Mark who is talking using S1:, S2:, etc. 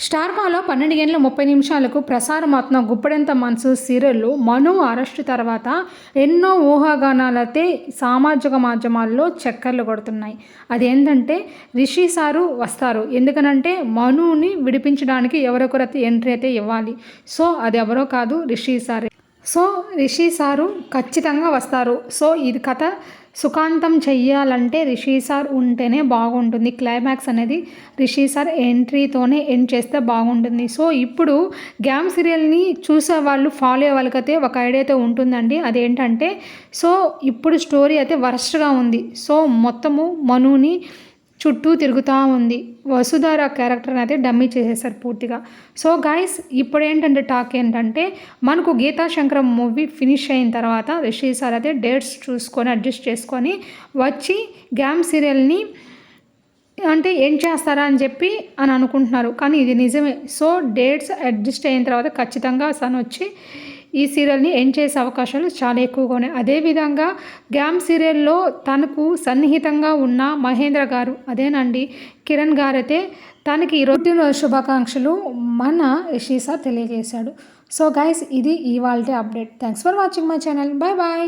S1: Star మాలో 12:30 ప్రసారమవుతున్న గుప్పెడంత మనసు సీరియల్లో మను అరెస్టు తర్వాత ఎన్నో ఊహాగానాలైతే సామాజిక మాధ్యమాల్లో చక్కర్లు కొడుతున్నాయి. అదేంటంటే రిషి సారు వస్తారు. ఎందుకనంటే మనుని విడిపించడానికి ఎవరొకరైతే ఎంట్రీ అయితే ఇవ్వాలి. సో అది ఎవరో కాదు, రిషి సారే. సో రిషి సారు ఖచ్చితంగా వస్తారు. సో ఇది కథ సుఖాంతం చెయ్యాలంటే రిషి సార్ ఉంటేనే బాగుంటుంది. క్లైమాక్స్ అనేది రిషి సార్ ఎంట్రీతోనే ఎండ్ చేస్తే బాగుంటుంది. సో ఇప్పుడు గ్యామ్ సీరియల్ని చూసే వాళ్ళు ఫాలో అయ్యే వాళ్ళకైతే ఒక ఐడియా అయితే ఉంటుందండి. అదేంటంటే సో ఇప్పుడు స్టోరీ అయితే వరస్ట్గా ఉంది. సో మొత్తము మనుని చుట్టూ తిరుగుతూ ఉంది. వసుధార క్యారెక్టర్ని అయితే డమ్మీ చేసేసారు పూర్తిగా. సో గైస్ ఇప్పుడు ఏంటంటే టాక్ ఏంటంటే మనకు గీతా శంకరం మూవీ ఫినిష్ అయిన తర్వాత రిషి సార్ అయితే డేట్స్ చూసుకొని అడ్జస్ట్ చేసుకొని వచ్చి గ్యామ్ సీరియల్ని అంటే ఏం చేస్తారా అని చెప్పి అనుకుంటున్నారు. కానీ ఇది నిజమే. సో డేట్స్ అడ్జస్ట్ అయిన తర్వాత ఖచ్చితంగా సన్ వచ్చి ఈ సీరియల్ని ఎండ్ చేసే అవకాశాలు చాలా ఎక్కువగా ఉన్నాయి. అదేవిధంగా గ్యామ్ సీరియల్లో తనకు సన్నిహితంగా ఉన్న మహేంద్ర గారు, అదేనండి కిరణ్ గారైతే తనకి ఈరోజు శుభాకాంక్షలు మన రిషి సార్ తెలియజేశాడు. సో గైస్ ఇది ఇవాల్టి update. Thanks for watching my channel. Bye bye.